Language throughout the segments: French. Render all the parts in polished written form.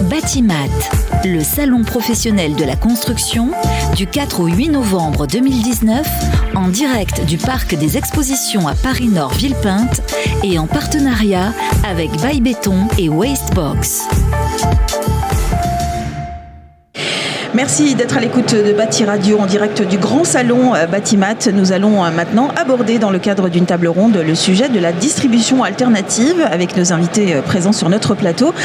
Batimat, le salon professionnel de la construction, du 4 au 8 novembre 2019, en direct du parc des expositions à Paris-Nord Villepinte et en partenariat avec Bail Béton et Wastebox. Merci d'être à l'écoute de Bati Radio en direct du grand salon Batimat. Nous allons maintenant aborder dans le cadre d'une table ronde le sujet de la distribution alternative avec nos invités présents sur notre plateau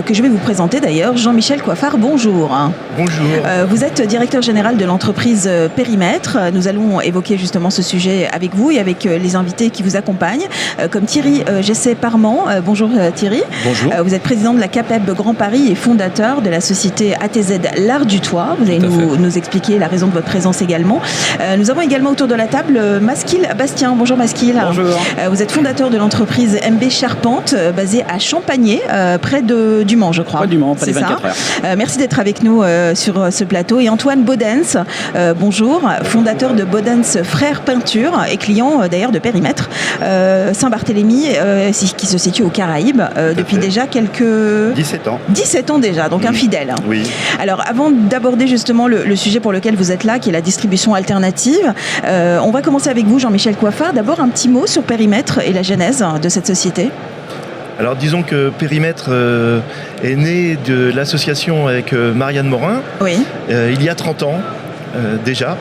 que je vais vous présenter d'ailleurs. Jean-Michel Coiffard, bonjour. Bonjour. Vous êtes directeur général de l'entreprise Périmètre. Nous allons évoquer justement ce sujet avec vous et avec les invités qui vous accompagnent, comme Thierry Gesset-Parmant. Bonjour Thierry. Bonjour. Vous êtes président de la CAPEB Grand Paris et fondateur de la société ATZ L'Art du Toit. Vous allez nous expliquer la raison de votre présence également. Nous avons également autour de la table Maskil Bastien. Bonjour Maskil. Bonjour. Vous êtes fondateur de l'entreprise MB Charpente, basée à Champagné, près du Mans, je crois. Près du Mans, près des 24 heures. Merci d'être avec nous sur ce plateau. Et Antoine Baudens, bonjour, fondateur de Baudens Frères Peinture et client d'ailleurs de Périmètre, Saint-Barthélemy, qui se situe aux Caraïbes depuis déjà quelques... 17 ans. 17 ans déjà, donc un fidèle. Oui. Alors avant d'aborder justement le sujet pour lequel vous êtes là, qui est la distribution alternative, on va commencer avec vous, Jean-Michel Coiffard. D'abord un petit mot sur Périmètre et la genèse de cette société. Alors disons que Périmètre est né de l'association avec Marianne Morin, Oui. Il y a 30 ans déjà.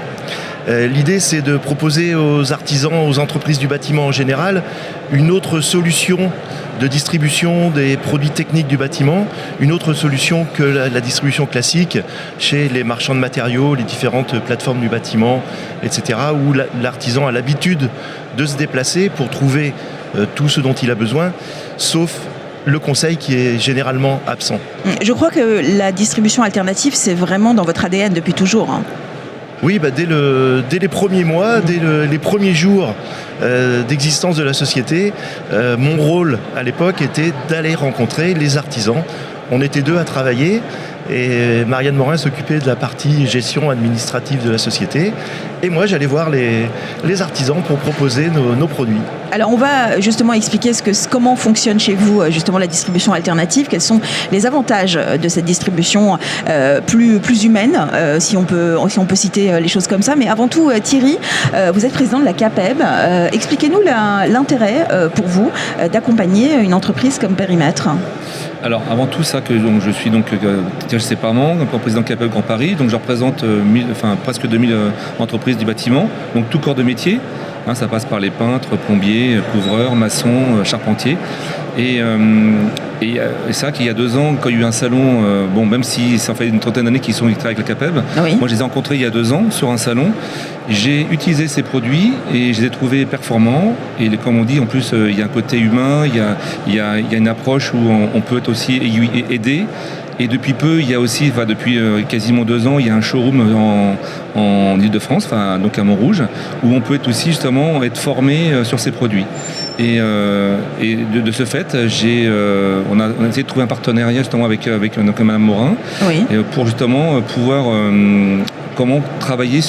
L'idée, c'est de proposer aux artisans, aux entreprises du bâtiment en général, une autre solution de distribution des produits techniques du bâtiment, une autre solution que la distribution classique chez les marchands de matériaux, les différentes plateformes du bâtiment, etc., où l'artisan a l'habitude de se déplacer pour trouver tout ce dont il a besoin, sauf le conseil qui est généralement absent. Je crois que la distribution alternative, c'est vraiment dans votre ADN depuis toujours. Oui, dès les premiers mois, dès les premiers jours d'existence de la société, mon rôle à l'époque était d'aller rencontrer les artisans. On était deux à travailler et Marianne Morin s'occupait de la partie gestion administrative de la société. Et moi, j'allais voir les artisans pour proposer nos produits. Alors, on va justement expliquer comment fonctionne chez vous justement la distribution alternative. Quels sont les avantages de cette distribution plus humaine, si on peut citer les choses comme ça. Mais avant tout, Thierry, vous êtes président de la CAPEB. Expliquez-nous l'intérêt pour vous d'accompagner une entreprise comme Périmètre. Alors avant tout ça, je suis donc Thierry Gesset-Parmant, président de CAPEB Grand Paris, donc je représente presque 2000 entreprises du bâtiment, donc tout corps de métier, ça passe par les peintres, plombiers, couvreurs, maçons, charpentiers. Et c'est vrai qu'il y a 2 ans, quand il y a eu un salon, même si ça fait une trentaine d'années qu'ils travaillent avec la CAPEB, oui. Moi je les ai rencontrés il y a 2 ans sur un salon. J'ai utilisé ces produits et je les ai trouvés performants. Et comme on dit, en plus, il y a un côté humain, il y a une approche où on peut être aussi aidé. Et depuis peu, il y a aussi, depuis quasiment 2 ans, il y a un showroom en Ile-de-France, donc à Montrouge, où on peut aussi justement être formé sur ces produits. Et de ce fait, on a essayé de trouver un partenariat justement avec Madame Morin, oui. Pour justement pouvoir comment travailler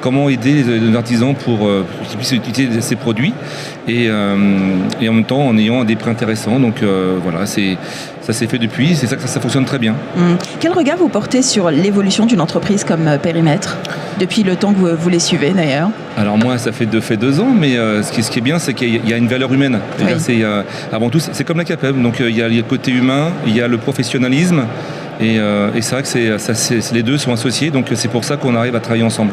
comment aider les artisans pour qu'ils puissent utiliser ces produits et en même temps en ayant des prix intéressants. Donc voilà, ça s'est fait depuis, c'est ça que ça fonctionne très bien. Quel regard vous portez sur l'évolution d'une entreprise comme Périmètre depuis le temps que vous les suivez d'ailleurs? Alors moi, ça fait 2 ans, mais ce qui est bien, c'est qu'il y a une valeur humaine. Oui. Avant tout, c'est comme la CAPEB, donc il y a le côté humain, il y a le professionnalisme, et c'est vrai que les deux sont associés, donc c'est pour ça qu'on arrive à travailler ensemble.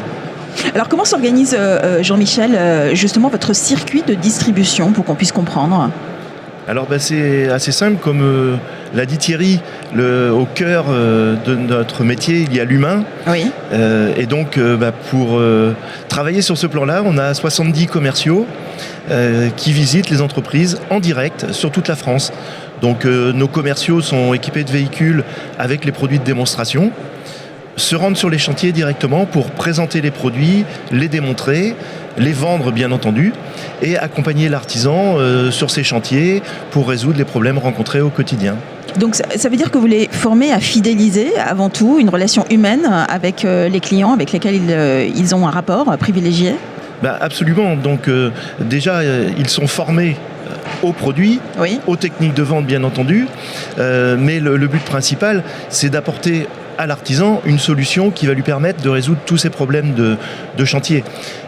Alors comment s'organise, Jean-Michel, justement votre circuit de distribution pour qu'on puisse comprendre? Alors c'est assez simple, comme l'a dit Thierry, au cœur de notre métier, il y a l'humain. Oui. Et donc pour travailler sur ce plan-là, on a 70 commerciaux qui visitent les entreprises en direct sur toute la France. Donc nos commerciaux sont équipés de véhicules avec les produits de démonstration, se rendent sur les chantiers directement pour présenter les produits, les démontrer, les vendre bien entendu, et accompagner l'artisan sur ses chantiers pour résoudre les problèmes rencontrés au quotidien. Donc ça veut dire que vous les formez à fidéliser avant tout une relation humaine avec les clients avec lesquels ils ont un rapport privilégié? Absolument. Donc déjà, ils sont formés aux produits, Oui. aux techniques de vente bien entendu, mais le but principal, c'est d'apporter à l'artisan une solution qui va lui permettre de résoudre tous ses problèmes de chantier.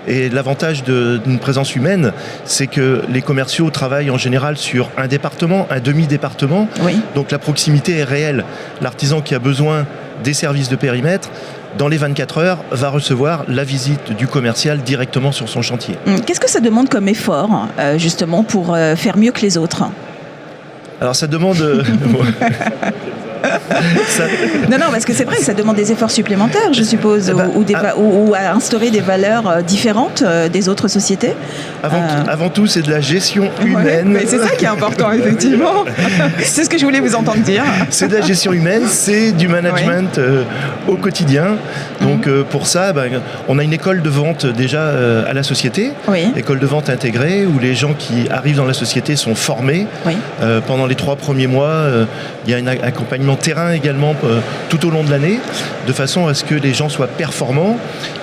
Et l'avantage d'une présence humaine, c'est que les commerciaux travaillent en général sur un département, un demi-département, Oui. donc la proximité est réelle. L'artisan qui a besoin des services de périmètre, dans les 24 heures, va recevoir la visite du commercial directement sur son chantier. Qu'est-ce que ça demande comme effort, justement, pour faire mieux que les autres? Alors ça demande... Non, parce que c'est vrai que ça demande des efforts supplémentaires, je suppose, ou à instaurer des valeurs différentes des autres sociétés. Avant tout, c'est de la gestion humaine. Mais c'est ça qui est important, effectivement. C'est ce que je voulais vous entendre dire. C'est de la gestion humaine, c'est du management au quotidien. Donc pour ça, on a une école de vente déjà à la société, école de vente intégrée, où les gens qui arrivent dans la société sont formés. Pendant les 3 premiers mois, il y a un accompagnement terrain également tout au long de l'année, de façon à ce que les gens soient performants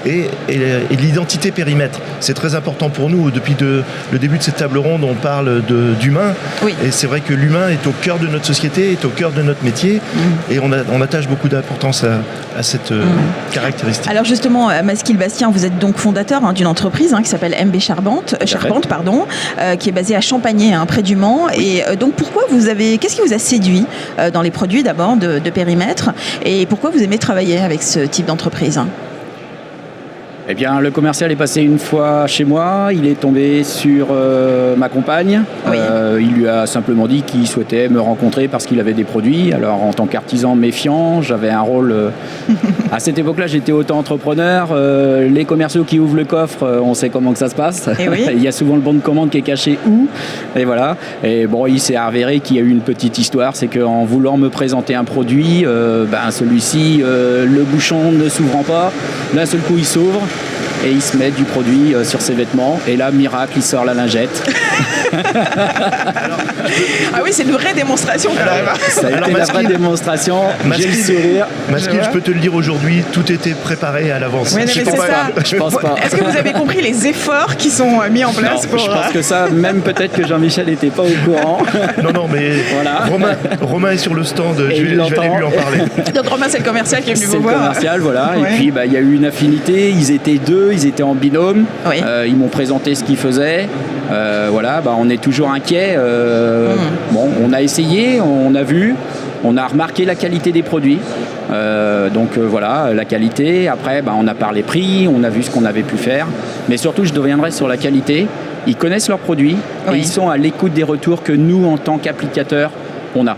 et l'identité périmètre. C'est très important pour nous. Depuis le début de cette table ronde, on parle d'humain. Et c'est vrai que l'humain est au cœur de notre société, est au cœur de notre métier. Et on attache beaucoup d'importance à cette caractéristique. Alors justement, Maskil Bastien, vous êtes donc fondateur d'une entreprise qui s'appelle MB Charpente, qui est basée à Champagné, près du Mans. Et donc qu'est-ce qui vous a séduit dans les produits d'abord de périmètre, et pourquoi vous aimez travailler avec ce type d'entreprise? Eh bien, le commercial est passé une fois chez moi, il est tombé sur ma compagne. Il lui a simplement dit qu'il souhaitait me rencontrer parce qu'il avait des produits. Alors, en tant qu'artisan méfiant, j'avais un rôle... À cette époque-là, j'étais auto-entrepreneur. Les commerciaux qui ouvrent le coffre, on sait comment que ça se passe. Il y a souvent le bon de commande qui est caché où. Et voilà. Et bon, il s'est avéré qu'il y a eu une petite histoire. C'est qu'en voulant me présenter un produit, celui-ci, le bouchon ne s'ouvrant pas, d'un seul coup, il s'ouvre. Et il se met du produit sur ses vêtements. Et là, miracle, il sort la lingette. C'est une vraie démonstration. Ça a été la vraie démonstration. J'ai le sourire. Maskil, je peux te le dire aujourd'hui, tout était préparé à l'avance. Je pense pas. Est-ce que vous avez compris les efforts qui sont mis en place pour... Je pense que ça, même peut-être que Jean-Michel n'était pas au courant. Non, mais voilà. Romain est sur le stand, je vais aller lui en parler. Donc Romain, c'est le commercial qui est venu vous voir. C'est le commercial, voilà. Et puis, il y a eu une affinité. Ils étaient 2, ils étaient en binôme. Ils m'ont présenté ce qu'ils faisaient. On est toujours inquiet. On a essayé, on a vu, on a remarqué la qualité des produits. La qualité. Après, on a parlé prix, on a vu ce qu'on avait pu faire. Mais surtout, je reviendrai sur la qualité. Ils connaissent leurs produits et ils sont à l'écoute des retours que nous, en tant qu'applicateurs, on a.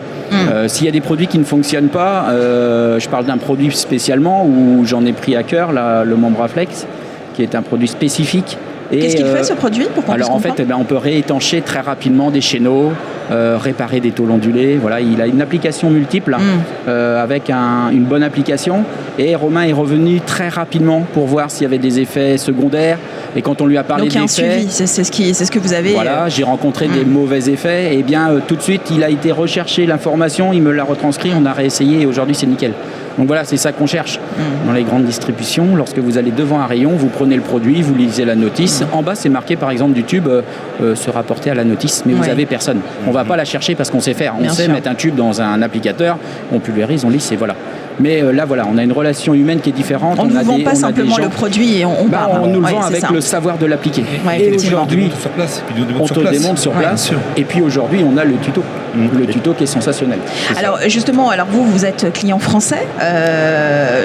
S'il y a des produits qui ne fonctionnent pas, je parle d'un produit spécialement où j'en ai pris à cœur, le Membraflex, qui est un produit spécifique. Qu'est-ce qu'il fait, ce produit, pour qu'on puisse comprendre ? En fait, on peut réétancher très rapidement des chéneaux, réparer des tôles ondulées. Voilà, il a une application multiple avec une bonne application. Et Romain est revenu très rapidement pour voir s'il y avait des effets secondaires. Et quand on lui a parlé d'effets... Donc il y a un suivi, c'est ce que vous avez... Voilà, j'ai rencontré des mauvais effets. Et bien, tout de suite, il a été rechercher l'information, il me l'a retranscrit, on a réessayé et aujourd'hui, c'est nickel. Donc voilà, c'est ça qu'on cherche dans les grandes distributions. Lorsque vous allez devant un rayon, vous prenez le produit, vous lisez la notice. En bas, c'est marqué par exemple du tube se rapporter à la notice, mais vous avez personne. On ne va pas la chercher parce qu'on sait faire. On sait mettre un tube dans un applicateur, on pulvérise, on lisse et voilà. Mais là, on a une relation humaine qui est différente. On ne vend pas simplement le produit et on parle. On nous le vend avec le savoir de l'appliquer. Et aujourd'hui, on te le démontre sur place. Et puis aujourd'hui, on a le tuto. Le tuto qui est sensationnel. Alors justement, vous êtes client français.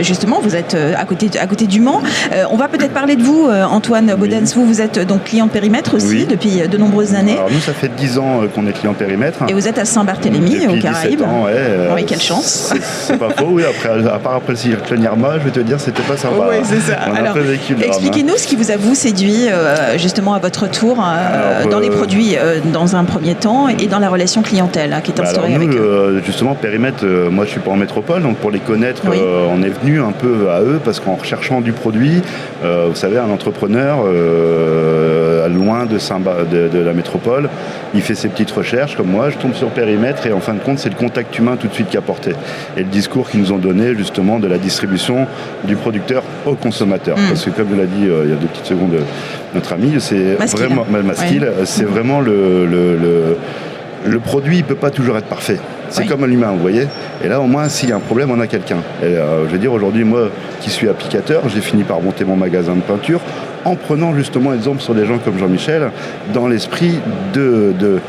Justement, vous êtes à côté du Mans. On va peut-être parler de vous, Antoine Bodens. Vous êtes donc client périmètre aussi depuis de nombreuses années. Alors nous, ça fait 10 ans qu'on est client périmètre. Et vous êtes à Saint-Barthélemy, aux Caraïbes. 17 ans, oui, quelle chance. C'est pas faux, oui. À part après le cyclone Irma, je vais te dire, c'était pas sympa. Oui, c'est ça. Alors, expliquez-nous ce qui vous a séduit justement à votre tour dans les produits dans un premier temps et dans la relation clientèle qui est instaurée avec eux. Justement, périmètre, moi je suis pas en métropole, donc pour les connaître, on est venu un peu à eux parce qu'en recherchant du produit, vous savez, un entrepreneur loin de la métropole. Il fait ses petites recherches comme moi, je tombe sur Périmètre et en fin de compte c'est le contact humain tout de suite qui a porté. Et le discours qu'ils nous ont donné justement de la distribution du producteur au consommateur. Parce que comme je l'ai dit il y a 2 petites secondes notre ami, c'est vraiment Maskil, c'est vraiment le produit, il ne peut pas toujours être parfait. C'est comme l'humain, vous voyez. Et là, au moins, s'il y a un problème, on a quelqu'un. Et je veux dire, aujourd'hui, moi, qui suis applicateur, j'ai fini par monter mon magasin de peinture en prenant justement exemple sur des gens comme Jean-Michel, dans l'esprit de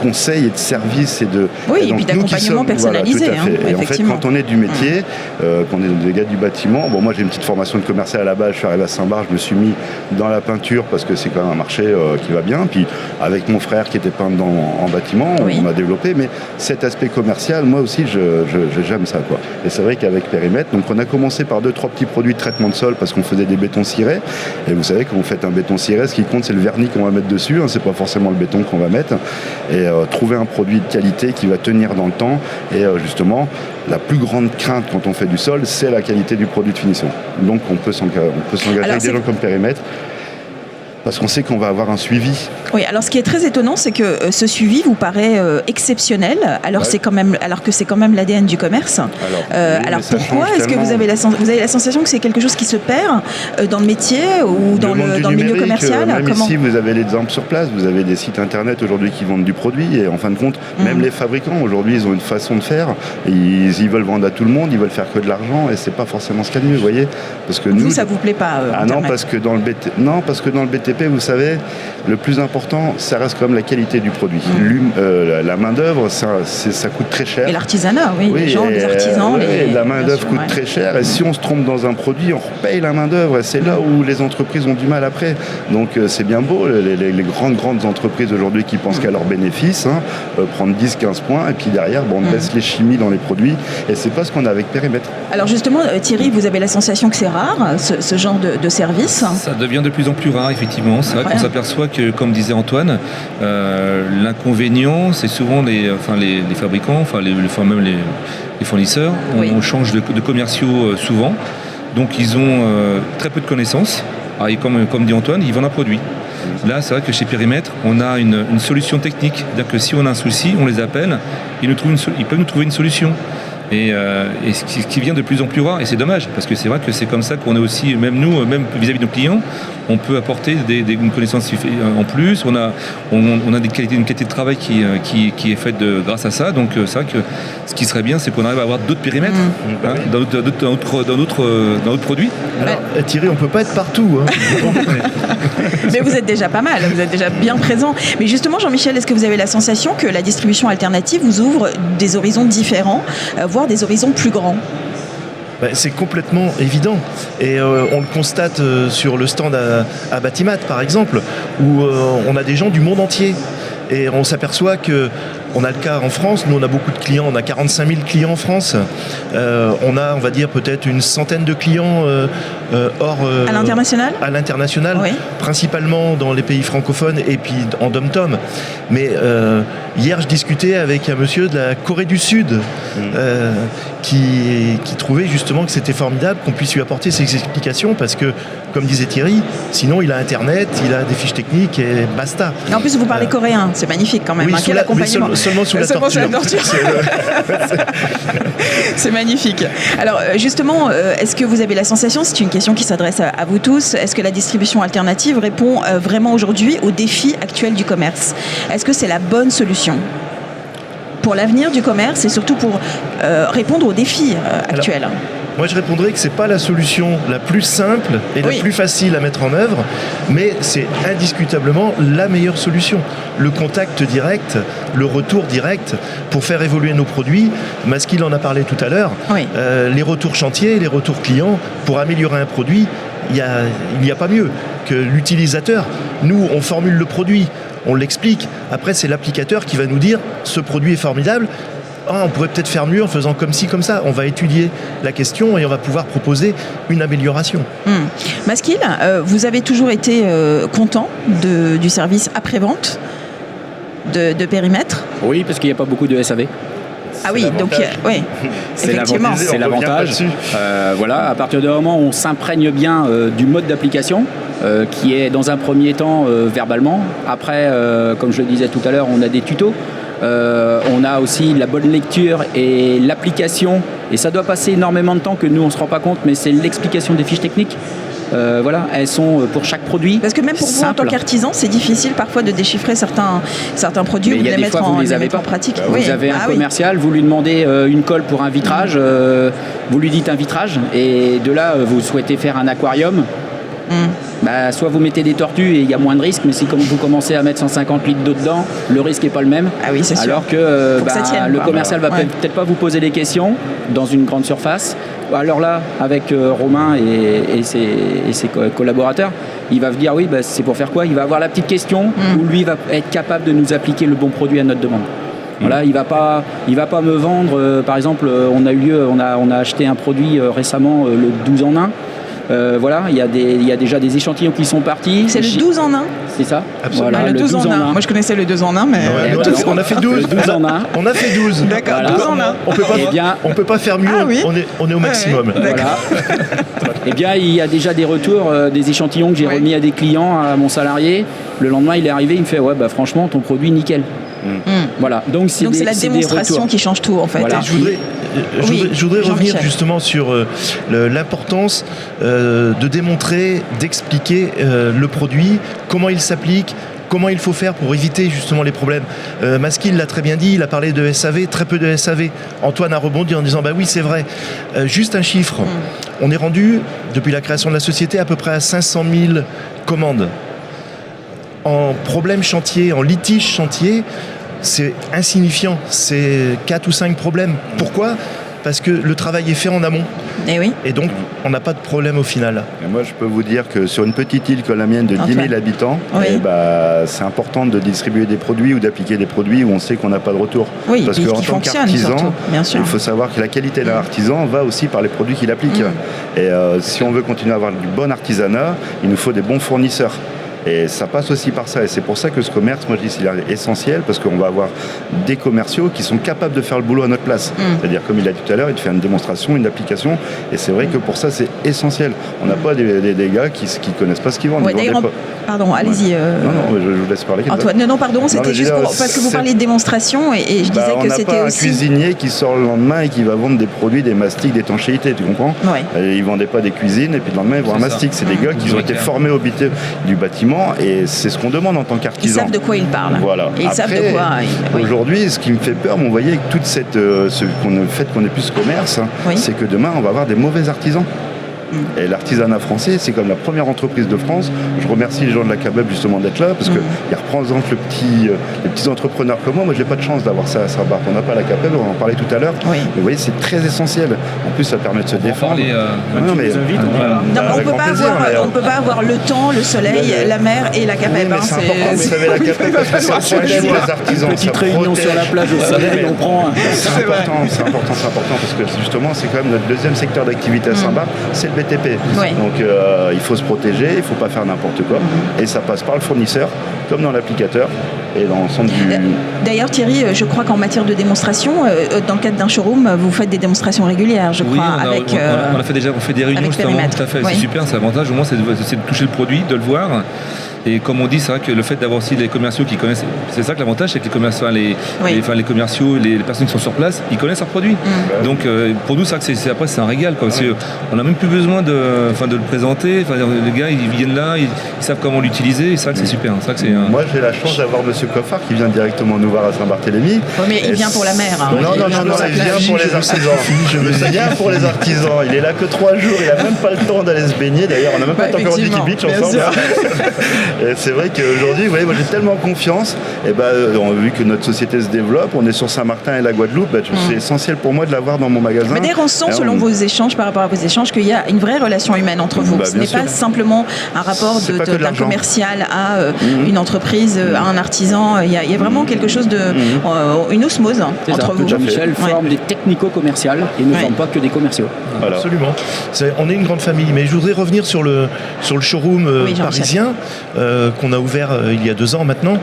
conseils et de services et de... Oui, et puis d'accompagnement personnalisé. Voilà, tout à fait. Et en fait, quand on est du métier, qu'on est des gars du bâtiment, bon, moi j'ai une petite formation de commercial à la base, je suis arrivé à Saint-Barth, je me suis mis dans la peinture parce que c'est quand même un marché qui va bien. Puis avec mon frère qui était peintre en bâtiment, on a développé. Mais cet aspect commercial, moi aussi, j'aime ça, quoi. Et c'est vrai qu'avec Périmètre, donc on a commencé par 2-3 petits produits de traitement de sol parce qu'on faisait des bétons cirés. Et vous savez, quand vous faites un béton ciré, ce qui compte, c'est le vernis qu'on va mettre dessus. C'est pas forcément le béton qu'on va mettre. Et trouver un produit de qualité qui va tenir dans le temps. Et justement, la plus grande crainte quand on fait du sol, c'est la qualité du produit de finition. Donc on peut s'engager avec des gens comme Périmètre, parce qu'on sait qu'on va avoir un suivi. Oui, alors ce qui est très étonnant, c'est que ce suivi vous paraît exceptionnel, alors que c'est quand même l'ADN du commerce. Alors pourquoi est-ce que vous avez la sensation que c'est quelque chose qui se perd dans le métier ou dans le milieu commercial? Même ici, vous avez l'exemple sur place, vous avez des sites internet aujourd'hui qui vendent du produit, et en fin de compte, même les fabricants aujourd'hui, ils ont une façon de faire, ils veulent vendre à tout le monde, ils veulent faire que de l'argent, et c'est pas forcément ce qu'il y a de mieux, vous voyez. Parce que nous, ça vous plaît pas non, parce que dans le BTP, vous savez, le plus important, ça reste quand même la qualité du produit. La main-d'œuvre, ça coûte très cher. Et l'artisanat, les artisans. La main-d'œuvre coûte très cher. Et si on se trompe dans un produit, on repaye la main-d'œuvre. Et c'est là où les entreprises ont du mal après. Donc c'est bien beau, les grandes entreprises aujourd'hui qui pensent qu'à leurs bénéfices, prendre 10-15 points, et puis derrière, on baisse les chimies dans les produits. Et c'est pas ce qu'on a avec Périmètre. Alors justement, Thierry, vous avez la sensation que c'est rare, ce genre de service? Ça devient de plus en plus rare, effectivement. C'est vrai qu'on s'aperçoit que, comme disait Antoine, l'inconvénient, c'est souvent les fabricants, même les fournisseurs, on change de commerciaux souvent, donc ils ont très peu de connaissances. Et comme dit Antoine, ils vendent un produit. Là, c'est vrai que chez Périmètre, on a une solution technique, c'est-à-dire que si on a un souci, on les appelle, ils peuvent nous trouver une solution. Et ce qui vient de plus en plus rare, et c'est dommage, parce que c'est vrai que c'est comme ça qu'on est aussi, même nous, même vis-à-vis de nos clients, on peut apporter une connaissance en plus, on a une qualité de travail qui est faite grâce à ça, donc c'est vrai que ce qui serait bien, c'est qu'on arrive à avoir d'autres périmètres dans d'autres produits. Alors Thierry, on ne peut pas être partout. Mais vous êtes déjà pas mal, vous êtes déjà bien présent. Mais justement, Jean-Michel, est-ce que vous avez la sensation que la distribution alternative vous ouvre des horizons différents, voire des horizons plus grands? C'est complètement évident. Et on le constate sur le stand à Batimat, par exemple, où on a des gens du monde entier. Et on s'aperçoit qu'on a le cas en France, nous on a beaucoup de clients, on a 45 000 clients en France. On a, on va dire, peut-être une centaine de clients hors... à l'international ? À l'international, oui. Principalement dans les pays francophones et puis en dom-tom. Mais hier, je discutais avec un monsieur de la Corée du Sud qui trouvait justement que c'était formidable qu'on puisse lui apporter ces explications parce que, comme disait Thierry, sinon il a Internet, il a des fiches techniques et basta. Et en plus, vous parlez coréen, c'est magnifique quand même. Oui, Quel accompagnement. Seulement sous la torture. C'est magnifique. Alors justement, est-ce que vous avez la sensation, c'est une question qui s'adresse à vous tous, est-ce que la distribution alternative répond vraiment aujourd'hui aux défis actuels du commerce? Est-ce que c'est la bonne solution pour l'avenir du commerce et surtout pour répondre aux défis actuels? Moi, je répondrais que ce n'est pas la solution la plus simple et la plus facile à mettre en œuvre, mais c'est indiscutablement la meilleure solution. Le contact direct, le retour direct pour faire évoluer nos produits. Maskil en a parlé tout à l'heure. Oui. Les retours chantiers, les retours clients, pour améliorer un produit, il n'y a pas mieux que l'utilisateur. Nous, on formule le produit, on l'explique. Après, c'est l'applicateur qui va nous dire « ce produit est formidable ». On pourrait peut-être faire mieux en faisant comme ci, comme ça. On va étudier la question et on va pouvoir proposer une amélioration. Maskil, vous avez toujours été content du service après-vente de Périmètre? Oui, parce qu'il n'y a pas beaucoup de SAV. Ah oui, donc oui, effectivement. C'est l'avantage. Voilà, à partir du moment où on s'imprègne bien du mode d'application, qui est dans un premier temps verbalement. Après, comme je le disais tout à l'heure, on a des tutos. On a aussi la bonne lecture et l'application. Et ça doit passer énormément de temps que nous, on ne se rend pas compte, mais c'est l'explication des fiches techniques. Voilà, elles sont pour chaque produit. Parce que même pour vous, en tant qu'artisan, c'est difficile parfois de déchiffrer certains produits ou de les mettre en pratique. Vous avez un commercial, vous lui demandez une colle pour un vitrage, vous lui dites un vitrage, et de là, vous souhaitez faire un aquarium. Soit vous mettez des tortues et il y a moins de risques, mais si vous commencez à mettre 150 litres d'eau dedans, le risque n'est pas le même. Ah oui, c'est sûr. Alors que le commercial va peut-être pas vous poser des questions dans une grande surface. Alors là, avec Romain et ses collaborateurs, il va vous dire oui, c'est pour faire quoi ? Il va avoir la petite question où lui va être capable de nous appliquer le bon produit à notre demande. Voilà, il va pas me vendre. Par exemple, on a acheté un produit récemment, le 12 en 1. Voilà, il y a déjà des échantillons qui sont partis. C'est le 12 en 1 ? C'est ça. Absolument. Voilà, le 12 en 1. Moi, je connaissais le 2 en 1, mais... on a fait 12. Le 12 en 1. On a fait 12. D'accord, voilà. 12 en 1. On peut pas faire mieux, on est au maximum. Voilà. Eh bien, il y a déjà des retours, des échantillons que j'ai remis à des clients, à mon salarié. Le lendemain, il est arrivé, il me fait franchement, ton produit, nickel. Voilà. Donc c'est la démonstration qui change tout, en fait. Voilà. Je voudrais revenir justement sur l'importance de démontrer, d'expliquer le produit, comment il s'applique, comment il faut faire pour éviter justement les problèmes. Maskil l'a très bien dit, il a parlé de SAV, très peu de SAV. Antoine a rebondi en disant oui, c'est vrai. Juste un chiffre. On est rendu, depuis la création de la société, à peu près à 500 000 commandes. En problème chantier, en litige chantier, c'est insignifiant, c'est 4 ou 5 problèmes. Pourquoi ? Parce que le travail est fait en amont. Et donc, on n'a pas de problème au final. Et moi, je peux vous dire que sur une petite île comme la mienne de 10 000 habitants, c'est important de distribuer des produits ou d'appliquer des produits où on sait qu'on n'a pas de retour. Oui, parce qu'en tant qu'artisan, il faut savoir que la qualité d'un artisan va aussi par les produits qu'il applique. Et si on veut continuer à avoir du bon artisanat, il nous faut des bons fournisseurs. Et ça passe aussi par ça. Et c'est pour ça que ce commerce, moi je dis, c'est essentiel parce qu'on va avoir des commerciaux qui sont capables de faire le boulot à notre place. C'est-à-dire, comme il a dit tout à l'heure, il te fait une démonstration, une application. Et c'est vrai que pour ça, c'est essentiel. On n'a pas des gars qui connaissent pas ce qu'ils vendent. Pardon, allez-y. Non, je vous laisse parler. Antoine, non, pardon, c'était juste parce que vous parliez de démonstration et je disais que c'était aussi... On n'a pas un cuisinier qui sort le lendemain et qui va vendre des produits, des mastiques, d'étanchéité, tu comprends ? Ils vendaient pas des cuisines et puis le lendemain, ils vendent un mastic. C'est des gars qui ont été formés au métier du bâtiment. Et c'est ce qu'on demande en tant qu'artisan. Ils savent de quoi ils parlent. Voilà. Et ils savent de quoi. Aujourd'hui, ce qui me fait peur, vous voyez, avec toute cette, le fait qu'on ait plus ce commerce, c'est que demain, on va avoir des mauvais artisans. Et l'artisanat français, c'est comme la première entreprise de France. Je remercie les gens de la CABEB justement d'être là parce qu'ils représentent les petits entrepreneurs comme moi. Moi, j'ai pas de chance d'avoir ça à Saint-Barth. On n'a pas la CABEB, on en parlait tout à l'heure. Mais vous voyez, c'est très essentiel. En plus, ça permet de se défendre. On ne peut pas avoir le temps, le soleil, la mer et la CABEB. C'est important, vous savez, la CABEB, parce que ça protège les artisans. Une petite réunion sur la plage au soleil, on prend. C'est important parce que justement, c'est quand même notre deuxième secteur d'activité à Saint-Barth, c'est le BTP. Donc il faut se protéger, il ne faut pas faire n'importe quoi. Et ça passe par le fournisseur, comme dans l'applicateur et dans l'ensemble du... D'ailleurs Thierry, je crois qu'en matière de démonstration, dans le cadre d'un showroom, vous faites des démonstrations régulières, je crois. On fait des réunions justement, tout à fait, c'est super, c'est l'avantage au moins c'est de toucher le produit, de le voir. Et comme on dit, c'est vrai que le fait d'avoir aussi les commerciaux qui connaissent, c'est ça que l'avantage, c'est que les commerciaux, les commerciaux, les personnes qui sont sur place, ils connaissent leurs produits. Donc pour nous, c'est vrai que après c'est un régal, quoi. On n'a même plus besoin de le présenter. Les gars, ils viennent là, ils savent comment l'utiliser. Et c'est vrai que c'est super. C'est vrai que moi, j'ai la chance d'avoir Monsieur Coffard qui vient directement nous voir à Saint-Barthélemy. Mais il vient pour la mer. Non, il vient pour les artisans. Il vient pour les artisans. Il est là que 3 jours. Il n'a même pas le temps d'aller se baigner. D'ailleurs, on n'a même pas le temps de Dicky Beach ensemble. Et c'est vrai qu'aujourd'hui, vous voyez, moi j'ai tellement confiance. Et vu que notre société se développe, on est sur Saint-Martin et la Guadeloupe, c'est essentiel pour moi de l'avoir dans mon magasin. Mais d'ailleurs, on sent, selon vos échanges, par rapport à vos échanges, qu'il y a une vraie relation humaine entre vous. Ce n'est pas simplement un rapport d'un commercial à une entreprise, à un artisan. Il y a vraiment quelque chose de... une osmose entre vous. Jean-Michel forme des technico-commerciales et ne forme pas que des commerciaux. Voilà. Absolument. On est une grande famille. Mais je voudrais revenir sur le showroom parisien qu'on a ouvert il y a 2 ans maintenant,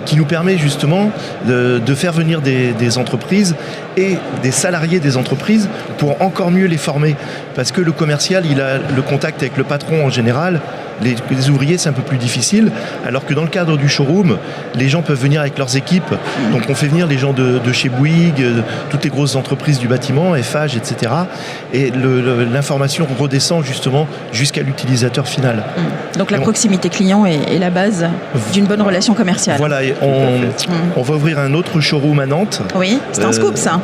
qui nous permet justement de faire venir des entreprises et des salariés des entreprises pour encore mieux les former. Parce que le commercial, il a le contact avec le patron en général. Les ouvriers, c'est un peu plus difficile, alors que dans le cadre du showroom, les gens peuvent venir avec leurs équipes. Donc on fait venir les gens de chez Bouygues, toutes les grosses entreprises du bâtiment, Eiffage, etc. Et l'information redescend justement jusqu'à l'utilisateur final. Donc la proximité client est la base d'une bonne relation commerciale. Voilà, et on va ouvrir un autre showroom à Nantes. Oui, c'est un scoop ça.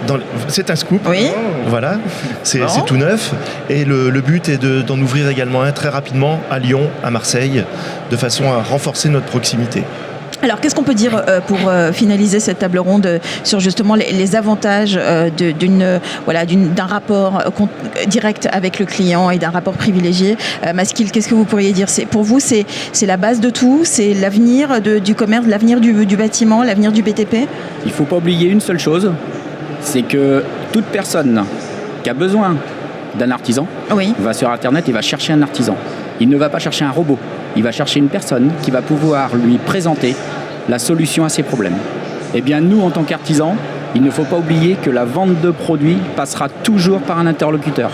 C'est un scoop. Oui. Voilà, c'est tout neuf. Et le but est d'en ouvrir également un très rapidement à Lyon, à Marseille, de façon à renforcer notre proximité. Alors, qu'est-ce qu'on peut dire pour finaliser cette table ronde sur justement les avantages d'un rapport direct avec le client et d'un rapport privilégié? Maskil, qu'est-ce que vous pourriez dire? Pour vous, c'est la base de tout? C'est l'avenir du commerce, l'avenir du bâtiment, l'avenir du BTP? Il ne faut pas oublier une seule chose, c'est que toute personne qui a besoin d'un artisan va sur Internet et va chercher un artisan. Il ne va pas chercher un robot, il va chercher une personne qui va pouvoir lui présenter la solution à ses problèmes. Eh bien, nous, en tant qu'artisans, il ne faut pas oublier que la vente de produits passera toujours par un interlocuteur.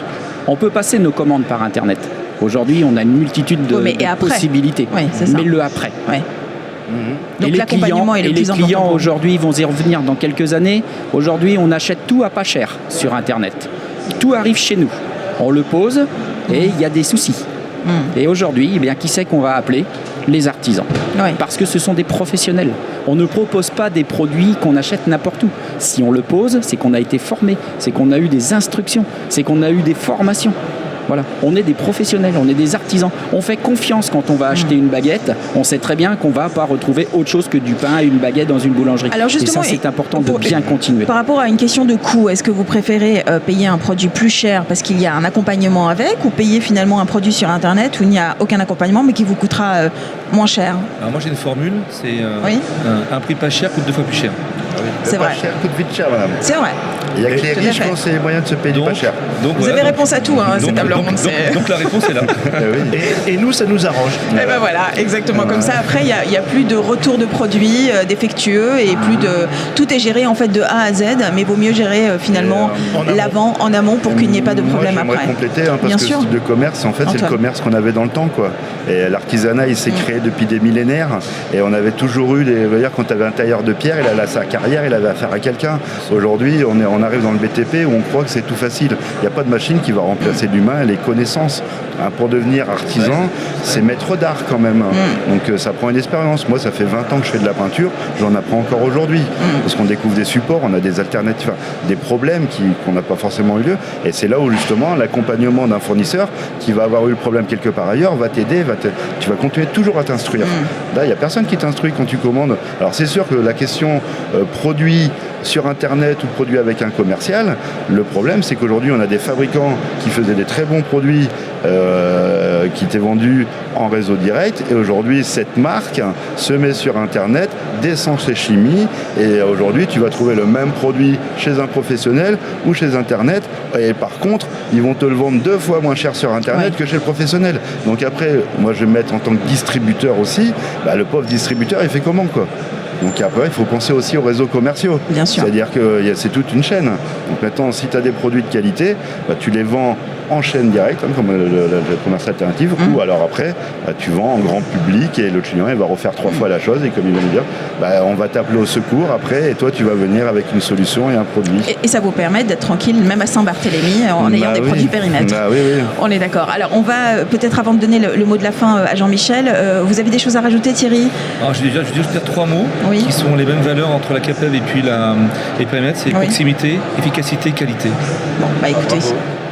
On peut passer nos commandes par Internet. Aujourd'hui, on a une multitude de possibilités. Mais le après. Donc et les clients aujourd'hui vont y revenir dans quelques années. Aujourd'hui, on achète tout à pas cher sur Internet. Tout arrive chez nous. On le pose et il y a des soucis. Et aujourd'hui, qui c'est qu'on va appeler? Les artisans. Parce que ce sont des professionnels. On ne propose pas des produits qu'on achète n'importe où. Si on le pose, c'est qu'on a été formé, c'est qu'on a eu des instructions, c'est qu'on a eu des formations. Voilà. On est des professionnels, on est des artisans. On fait confiance quand on va acheter une baguette. On sait très bien qu'on ne va pas retrouver autre chose que du pain et une baguette dans une boulangerie. Alors justement, et ça, c'est important de bien continuer. Par rapport à une question de coût, est-ce que vous préférez payer un produit plus cher parce qu'il y a un accompagnement avec, ou payer finalement un produit sur Internet où il n'y a aucun accompagnement mais qui vous coûtera moins cher? Alors moi j'ai une formule, c'est un prix pas cher coûte 2 fois plus cher. C'est vrai. Pas cher coûte vite cher, madame. C'est vrai. Il y a que les riches qui ont ces moyens de se payer pas cher. Vous avez réponse à tout, cette table ronde. Donc la réponse est là. Et nous, ça nous arrange. Et ben voilà, exactement. Comme ça, après, il n'y a plus de retour de produits défectueux et plus de... Tout est géré en fait de A à Z, mais vaut mieux gérer finalement l'avant en amont pour qu'il n'y ait pas de problème après. J'aimerais compléter, parce que ce type de commerce, en fait, c'est le commerce qu'on avait dans le temps, quoi. Et l'artisanat, il s'est créé depuis des millénaires, et on avait toujours eu quand tu avais un tailleur de pierre, il avait sa carrière, il avait affaire à quelqu'un. Aujourd'hui, on arrive dans le BTP où on croit que c'est tout facile. Il n'y a pas de machine qui va remplacer l'humain et les connaissances. Pour devenir artisan, c'est maître d'art quand même. Donc ça prend une expérience. Moi, ça fait 20 ans que je fais de la peinture, j'en apprends encore aujourd'hui. Parce qu'on découvre des supports, on a des alternatives, des problèmes qu'on n'a pas forcément eu lieu. Et c'est là où justement l'accompagnement d'un fournisseur qui va avoir eu le problème quelque part ailleurs va t'aider, tu vas continuer toujours à t'instruire. Là, il n'y a personne qui t'instruit quand tu commandes. Alors c'est sûr que la question produit sur Internet ou produit avec un commercial, le problème c'est qu'aujourd'hui on a des fabricants qui faisaient des très bons produits qui étaient vendus en réseau direct, et aujourd'hui cette marque se met sur Internet, descend chez Chimie, et aujourd'hui tu vas trouver le même produit chez un professionnel ou chez Internet, et par contre ils vont te le vendre 2 fois moins cher sur Internet que chez le professionnel. Donc après, moi je vais me mettre en tant que distributeur aussi, le pauvre distributeur il fait comment, quoi? Donc après, il faut penser aussi aux réseaux commerciaux. Bien sûr. C'est-à-dire que c'est toute une chaîne. Donc maintenant, si tu as des produits de qualité, tu les vends en chaîne directe, comme le commerce alternatif, ou alors après, tu vends en grand public et le client il va refaire 3 fois la chose, et comme il va nous dire, on va t'appeler au secours après, et toi tu vas venir avec une solution et un produit. Et ça vous permet d'être tranquille, même à Saint-Barthélemy, en ayant des produits périmètres. Oui. On est d'accord. Alors on va peut-être, avant de donner le mot de la fin à Jean-Michel, vous avez des choses à rajouter, Thierry? Alors je vais juste dire 3 mots qui sont les mêmes valeurs entre la CAPEB et puis les périmètres, c'est proximité, efficacité, qualité. Bon, écoutez.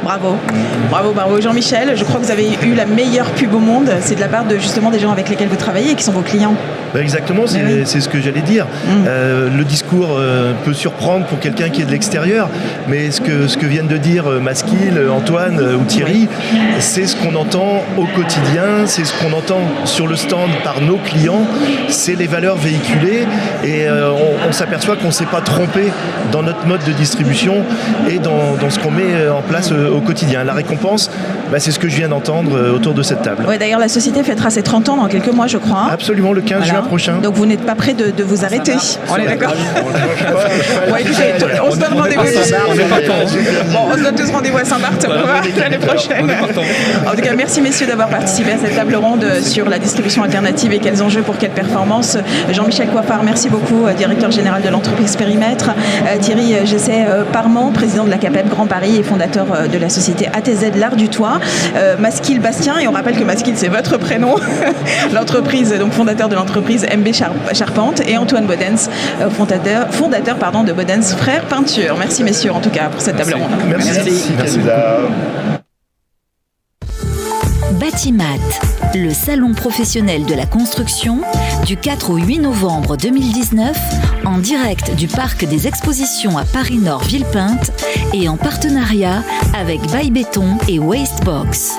Bravo. Bravo. Jean-Michel, je crois que vous avez eu la meilleure pub au monde. C'est de la part de justement des gens avec lesquels vous travaillez et qui sont vos clients. Exactement, c'est ce que j'allais dire. Le discours peut surprendre pour quelqu'un qui est de l'extérieur, mais ce que viennent de dire Maskil, Antoine ou Thierry, c'est ce qu'on entend au quotidien, c'est ce qu'on entend sur le stand par nos clients, c'est les valeurs véhiculées et on s'aperçoit qu'on ne s'est pas trompé dans notre mode de distribution et dans ce qu'on met en place au quotidien. La récompense, c'est ce que je viens d'entendre autour de cette table. Ouais, d'ailleurs, la société fêtera ses 30 ans dans quelques mois, je crois. Absolument, le 15 juin prochain. Donc vous n'êtes pas prêt de vous arrêter. On est d'accord. On se donne rendez-vous. On se donne tous rendez-vous à Saint-Barth l'année prochaine. En tout cas, merci messieurs d'avoir participé à cette table ronde sur la distribution alternative et quels enjeux pour quelle performance. Jean-Michel Coiffard, merci beaucoup, directeur général de l'entreprise Périmètre. Thierry Gessé-Parmont, président de la CAPEB Grand Paris et fondateur de la société ATZ L'Art du Toit. Maskil Bastien, et on rappelle que Maskil c'est votre prénom, l'entreprise, donc fondateur de l'entreprise MB Charpente, et Antoine Bodens, fondateur de Bodens Frères Peinture. Merci messieurs en tout cas pour cette table ronde. Merci. Batimat, le salon professionnel de la construction, du 4 au 8 novembre 2019, en direct du parc des expositions à Paris-Nord Villepinte et en partenariat avec Baille Béton et Wastebox.